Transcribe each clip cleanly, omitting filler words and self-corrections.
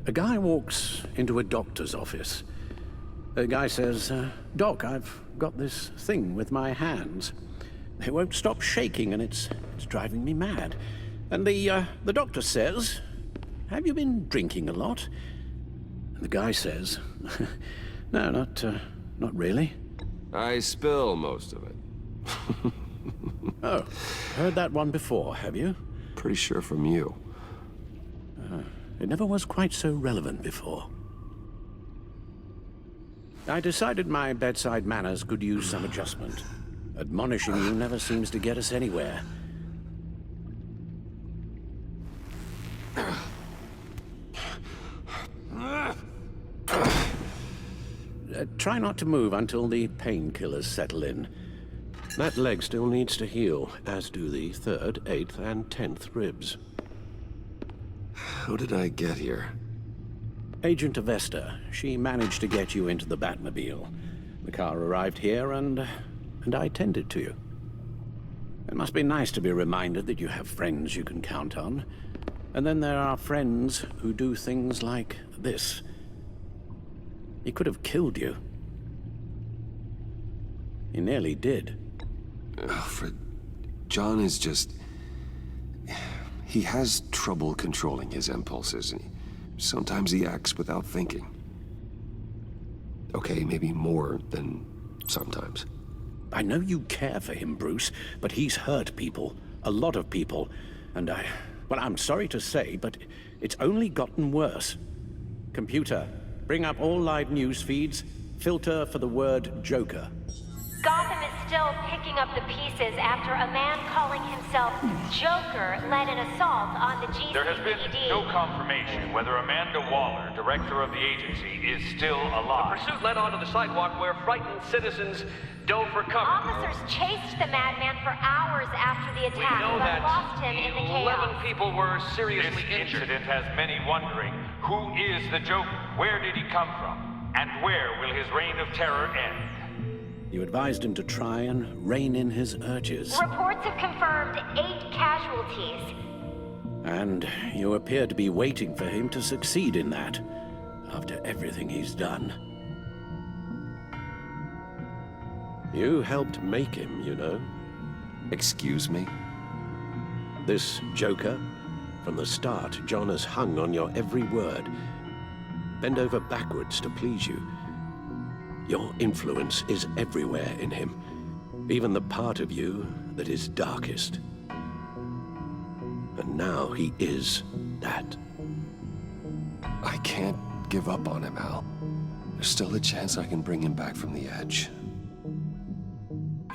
A guy walks into a doctor's office. The guy says, Doc, I've got this thing with my hands. They won't stop shaking and it's driving me mad. And the doctor says, have you been drinking a lot? And the guy says, no, not really. I spill most of it. Oh, heard that one before, have you? Pretty sure from you. It never was quite so relevant before. I decided my bedside manners could use some adjustment. Admonishing you never seems to get us anywhere. Try not to move until the painkillers settle in. That leg still needs to heal, as do the 3rd, 8th, and 10th ribs. How did I get here? Agent Avesta, she managed to get you into the Batmobile. The car arrived here and I tended to you. It must be nice to be reminded that you have friends you can count on. And then there are friends who do things like this. He could have killed you. He nearly did. Alfred, John is just... He has trouble controlling his impulses. Sometimes he acts without thinking. Okay, maybe more than sometimes. I know you care for him, Bruce, but he's hurt people. A lot of people. And well, I'm sorry to say, but it's only gotten worse. Computer, bring up all live news feeds. Filter for the word Joker. Gotham is still picking up the pieces after a man calling himself Joker led an assault on the GCPD. There has been no confirmation whether Amanda Waller, director of the agency, is still alive. The pursuit led onto the sidewalk where frightened citizens dove for cover. Officers chased the madman for hours after the attack, We know but that lost him in the 11 chaos. people were This seriously injured. incident has many wondering, who is the Joker? Where did he come from? And where will his reign of terror end? You advised him to try and rein in his urges. Reports have confirmed 8 casualties. And you appear to be waiting for him to succeed in that, after everything he's done. You helped make him, you know. Excuse me? This Joker, from the start, John has hung on your every word. Bend over backwards to please you. Your influence is everywhere in him, even the part of you that is darkest. And now he is that. I can't give up on him, Al. There's still a chance I can bring him back from the edge.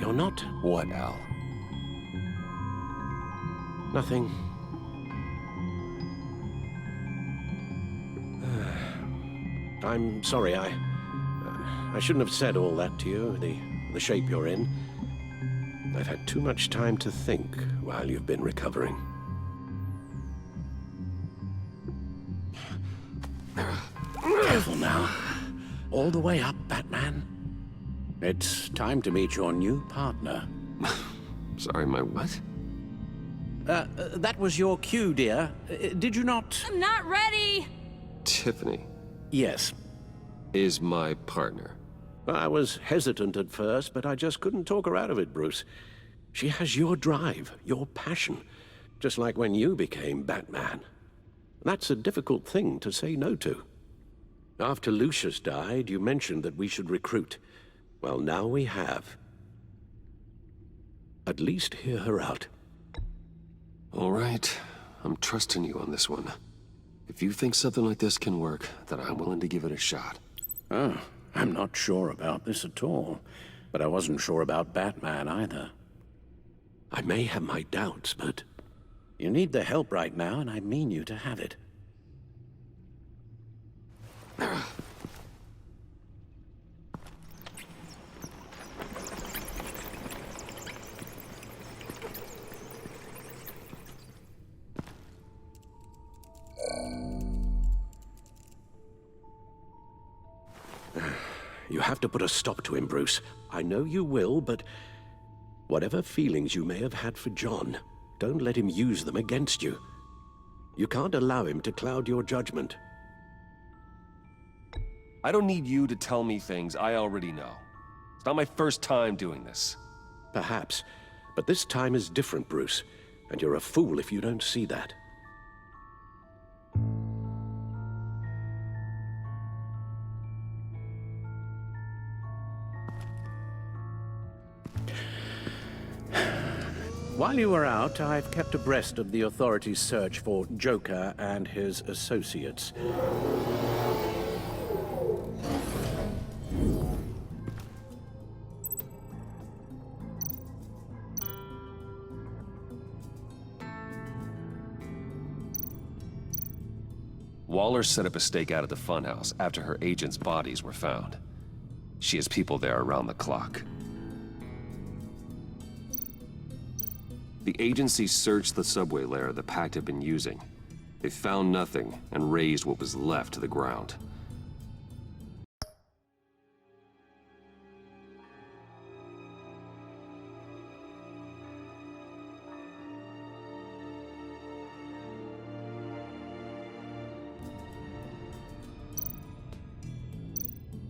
You're not... What, Al? Nothing. I'm sorry, I shouldn't have said all that to you, the shape you're in. I've had too much time to think while you've been recovering. Careful now. All the way up, Batman. It's time to meet your new partner. Sorry, my what? That was your cue, dear. Did you not? I'm not ready! Tiffany Yes. is my partner. I was hesitant at first, but I just couldn't talk her out of it, Bruce. She has your drive, your passion, just like when you became Batman. That's a difficult thing to say no to. After Lucius died, you mentioned that we should recruit. Well, now we have. At least hear her out. All right, I'm trusting you on this one. If you think something like this can work, then I'm willing to give it a shot. Oh, I'm not sure about this at all. But I wasn't sure about Batman either. I may have my doubts, but... You need the help right now, and I mean you to have it. You have to put a stop to him, Bruce. I know you will, but whatever feelings you may have had for John, don't let him use them against you. You can't allow him to cloud your judgment. I don't need you to tell me things I already know. It's not my first time doing this. Perhaps, but this time is different, Bruce, and you're a fool if you don't see that. While you were out, I've kept abreast of the authorities' search for Joker and his associates. Waller set up a stakeout at the funhouse after her agents' bodies were found. She has people there around the clock. The agency searched the subway layer the Pact had been using. They found nothing and razed what was left to the ground.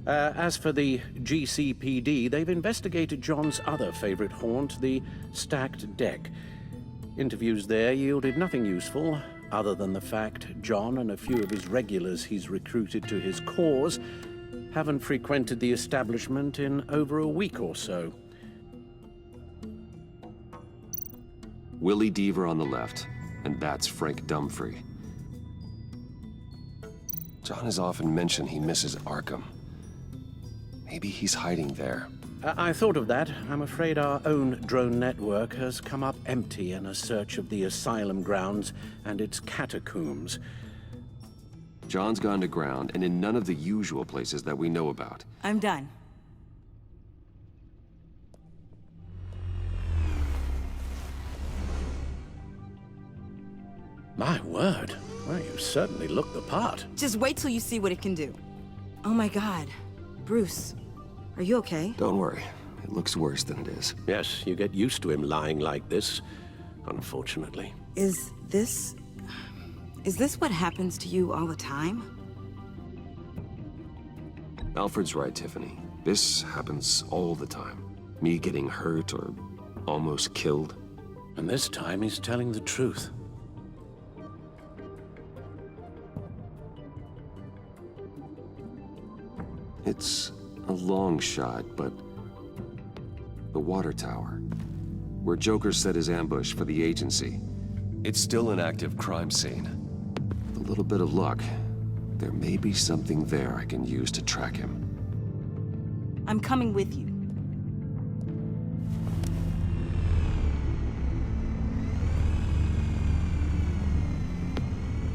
As for the GCPD, they've investigated John's other favorite haunt, the stacked deck. Interviews there yielded nothing useful, other than the fact John and a few of his regulars he's recruited to his cause haven't frequented the establishment in over a week or so. Willie Deaver on the left, and that's Frank Dumfrey. John has often mentioned he misses Arkham. Maybe he's hiding there. I thought of that. I'm afraid our own drone network has come up empty in a search of the asylum grounds and its catacombs. John's gone to ground and in none of the usual places that we know about. I'm done. My word. Well, you certainly look the part. Just wait till you see what it can do. Oh my God. Bruce, are you okay? Don't worry. It looks worse than it is. Yes, you get used to him lying like this, unfortunately. Is this what happens to you all the time? Alfred's right, Tiffany. This happens all the time. Me getting hurt or almost killed. And this time he's telling the truth. It's a long shot, but the water tower, where Joker set his ambush for the agency, it's still an active crime scene. With a little bit of luck, there may be something there I can use to track him. I'm coming with you.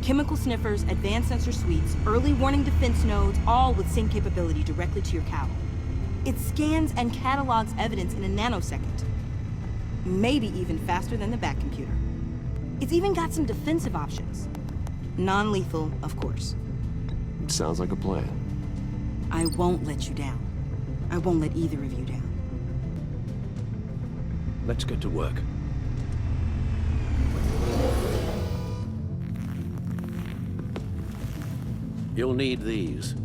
Chemical sniffers, advanced sensor suites, early warning defense nodes, all with sync capability directly to your cowl. It scans and catalogs evidence in a nanosecond. Maybe even faster than the Bat computer. It's even got some defensive options. Non-lethal, of course. Sounds like a plan. I won't let you down. I won't let either of you down. Let's get to work. You'll need these.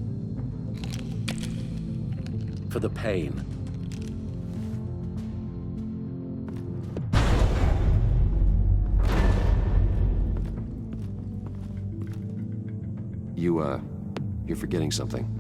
For the pain. You're forgetting something.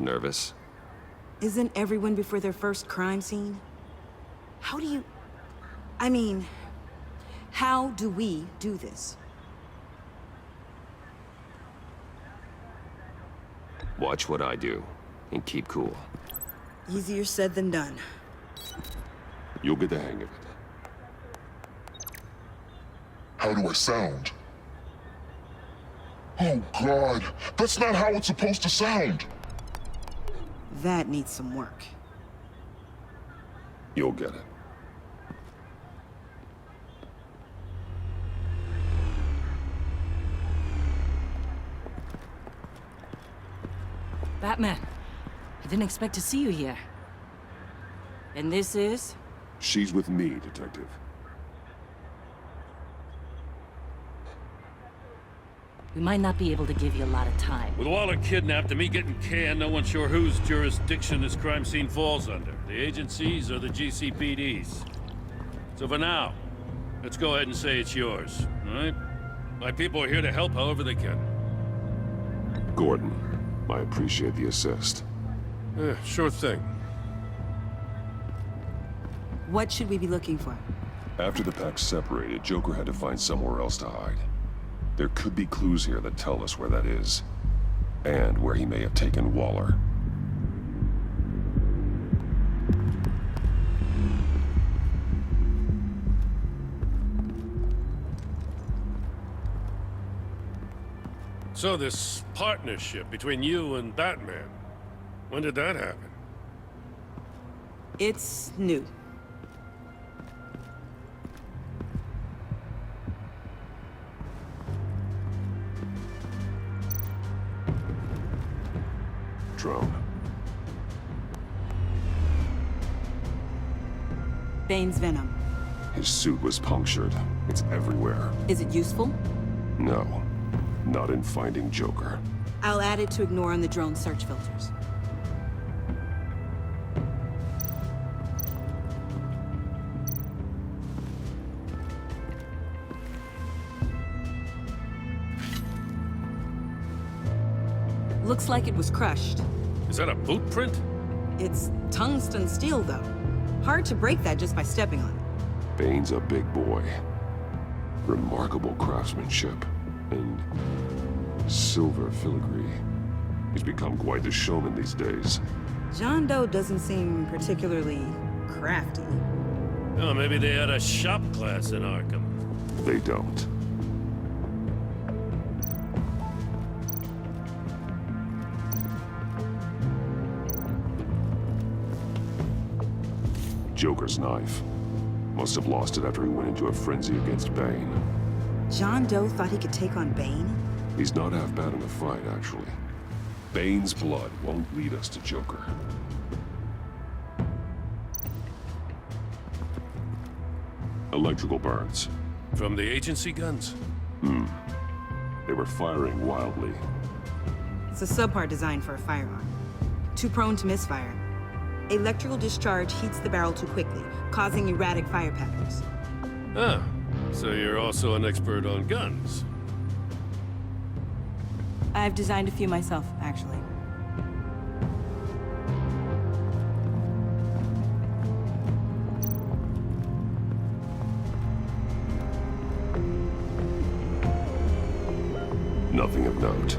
Nervous? Isn't everyone before their first crime scene? How do you... I mean, how do we do this? Watch what I do, and keep cool. Easier said than done. You'll get the hang of it. How do I sound? Oh God, that's not how it's supposed to sound. That needs some work. You'll get it. Batman, I didn't expect to see you here. And this is? She's with me, Detective. We might not be able to give you a lot of time. With Waller kidnapped and me getting canned, no one's sure whose jurisdiction this crime scene falls under. The agencies or the GCPD's. So for now, let's go ahead and say it's yours, all right? My people are here to help however they can. Gordon, I appreciate the assist. Sure thing. What should we be looking for? After the pack separated, Joker had to find somewhere else to hide. There could be clues here that tell us where that is, and where he may have taken Waller. So this partnership between you and Batman, when did that happen? It's new. Drone. Bane's venom. His suit was punctured. It's everywhere. Is it useful? No, not in finding Joker. I'll add it to ignore on the drone search filters. Looks like it was crushed. Is that a boot print? It's tungsten steel, though. Hard to break that just by stepping on it. Bane's a big boy. Remarkable craftsmanship. And silver filigree. He's become quite the showman these days. John Doe doesn't seem particularly crafty. Oh, maybe they had a shop class in Arkham. They don't. Joker's knife. Must have lost it after he went into a frenzy against Bane. John Doe thought he could take on Bane? He's not half bad in a fight, actually. Bane's blood won't lead us to Joker. Electrical burns. From the agency guns? They were firing wildly. It's a subpart designed for a firearm. Too prone to misfire. Electrical discharge heats the barrel too quickly, causing erratic fire patterns. Ah, so you're also an expert on guns. I've designed a few myself, actually. Nothing of note.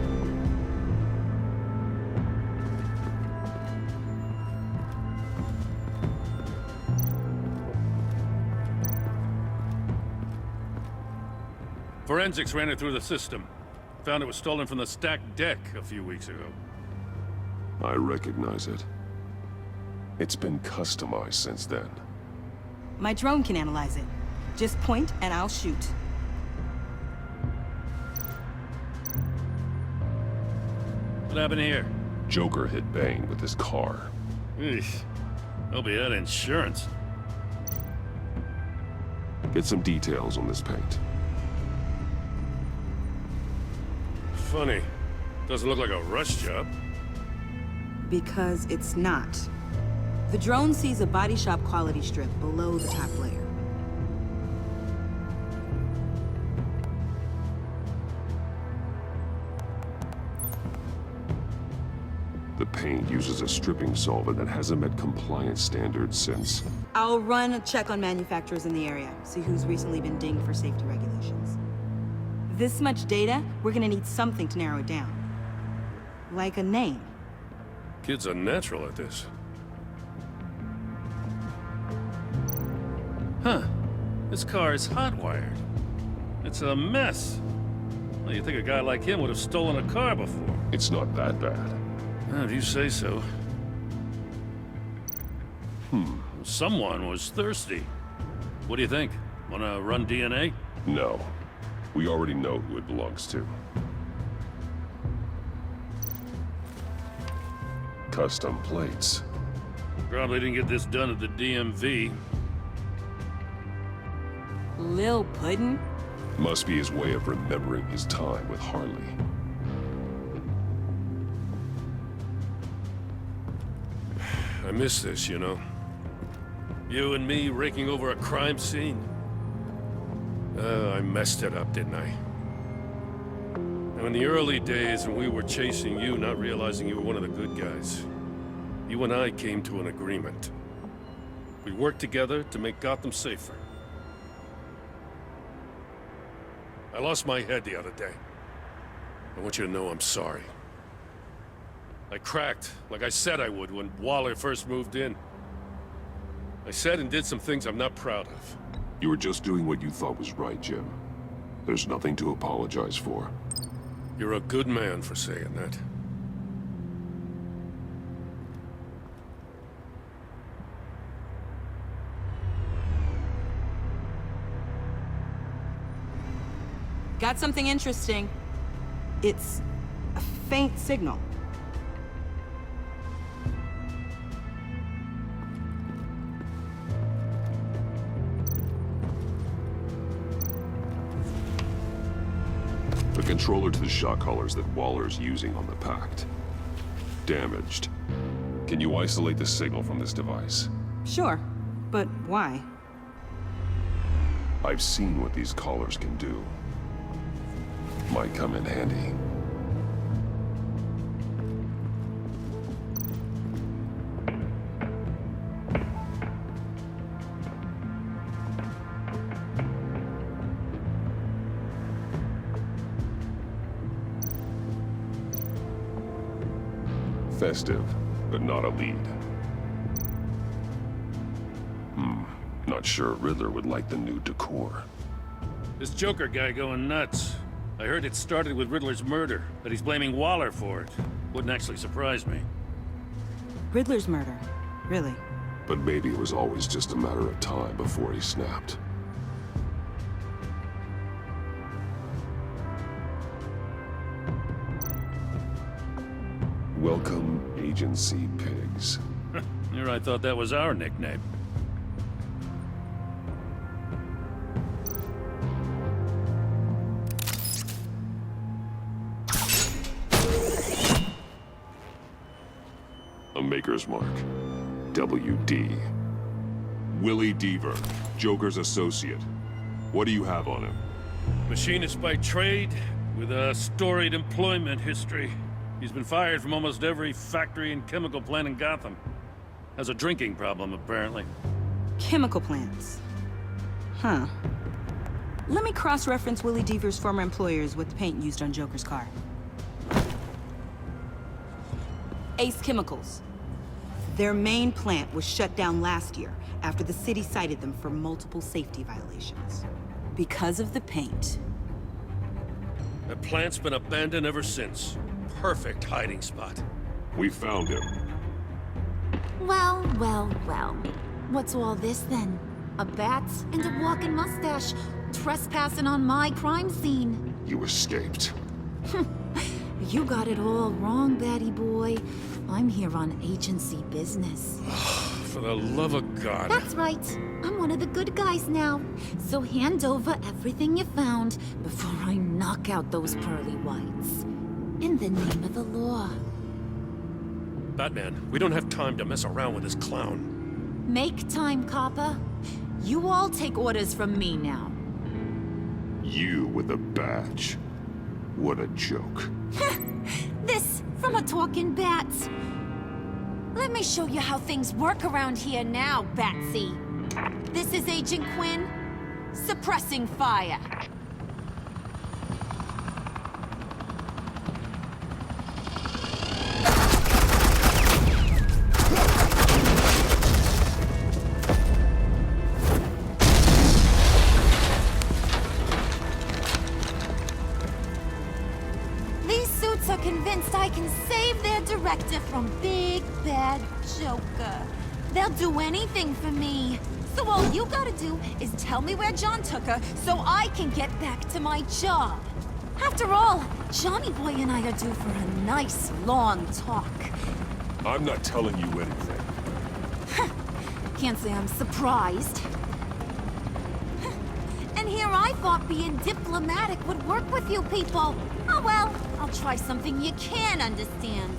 Forensics ran it through the system. Found it was stolen from the stacked deck a few weeks ago. I recognize it. It's been customized since then. My drone can analyze it. Just point and I'll shoot. What happened here? Joker hit Bane with his car. Eesh. Hope he had insurance. Get some details on this paint. Funny. Doesn't look like a rush job. Because it's not. The drone sees a body shop quality strip below the top layer. The paint uses a stripping solvent that hasn't met compliance standards since... I'll run a check on manufacturers in the area, see who's recently been dinged for safety regulations. This much data, we're gonna need something to narrow it down. Like a name. Kid's a natural at this. Huh. This car is hot-wired. It's a mess. Well, you'd think a guy like him would have stolen a car before. It's not that bad. Well, if you say so. Someone was thirsty. What do you think? Wanna run DNA? No. We already know who it belongs to. Custom plates. Probably didn't get this done at the DMV. Lil Puddin'? Must be his way of remembering his time with Harley. I miss this, you know. You and me raking over a crime scene. I messed it up, didn't I? Now, in the early days when we were chasing you, not realizing you were one of the good guys, you and I came to an agreement. We worked together to make Gotham safer. I lost my head the other day. I want you to know I'm sorry. I cracked, like I said I would when Waller first moved in. I said and did some things I'm not proud of. You were just doing what you thought was right, Jim. There's nothing to apologize for. You're a good man for saying that. Got something interesting. It's a faint signal. The controller to the shot collars that Waller's using on the Pact. Damaged. Can you isolate the signal from this device? Sure, but why? I've seen what these collars can do. Might come in handy. Festive, but not a lead. Not sure Riddler would like the new decor. This Joker guy going nuts. I heard it started with Riddler's murder, but he's blaming Waller for it. Wouldn't actually surprise me. Riddler's murder? Really? But maybe it was always just a matter of time before he snapped. Welcome, Agency Pigs. Here I thought that was our nickname. A Maker's Mark. WD. Willie Deaver, Joker's associate. What do you have on him? Machinist by trade, with a storied employment history. He's been fired from almost every factory and chemical plant in Gotham. Has a drinking problem, apparently. Chemical plants. Huh. Let me cross-reference Willie Deaver's former employers with the paint used on Joker's car. Ace Chemicals. Their main plant was shut down last year after the city cited them for multiple safety violations. Because of the paint. The plant's been abandoned ever since. Perfect hiding spot. We found him. Well, well, well. What's all this then? A bat and a walking mustache trespassing on my crime scene. You escaped. You got it all wrong, Batty boy. I'm here on agency business. For the love of God. That's right. I'm one of the good guys now. So hand over everything you found before I knock out those pearly whites. In the name of the law. Batman, we don't have time to mess around with this clown. Make time, copper. You all take orders from me now. You with a badge. What a joke. This from a talking bat. Let me show you how things work around here now, Batsy. This is Agent Quinn. Suppressing fire. These suits are convinced I can save their director from Big Bad Joker. They'll do anything for me. So all you gotta do is tell me where John took her so I can get back to my job. After all, Johnny Boy and I are due for a nice long talk. I'm not telling you anything. Can't say I'm surprised. And here I thought being diplomatic would work with you people. Oh well, I'll try something you can understand.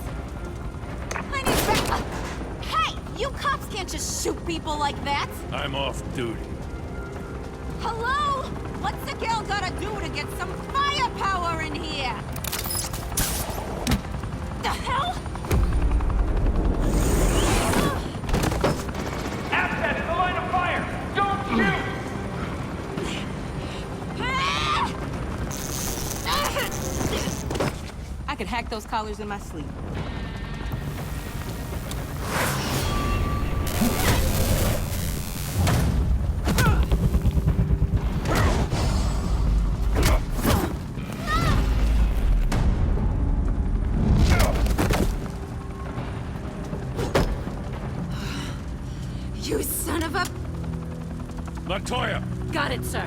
I need Hey! You cops can't just shoot people like that! I'm off duty. Hello? What's a girl gotta do to get some firepower in here? The hell? Asset in the line of fire! Don't shoot! I could hack those collars in my sleep. You son of a... Montoya! Got it, sir.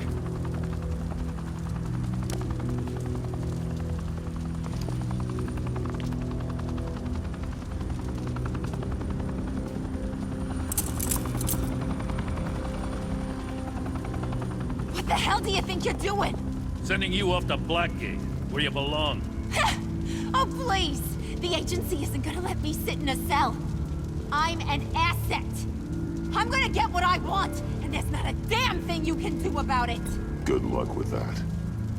What the hell do you think you're doing? Sending you off to Blackgate, where you belong. Oh, please! The agency isn't gonna let me sit in a cell. I'm an asset. I'm gonna get what I want, and there's not a damn thing you can do about it. Good luck with that.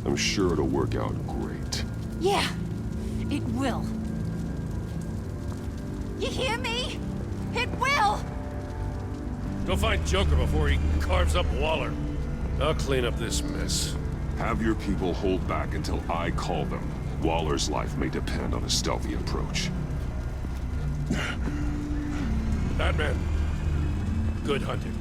I'm sure it'll work out great. Yeah, it will. You hear me? It will! Go find Joker before he carves up Waller. I'll clean up this mess. Have your people hold back until I call them. Waller's life may depend on a stealthy approach. Batman. Good hunting.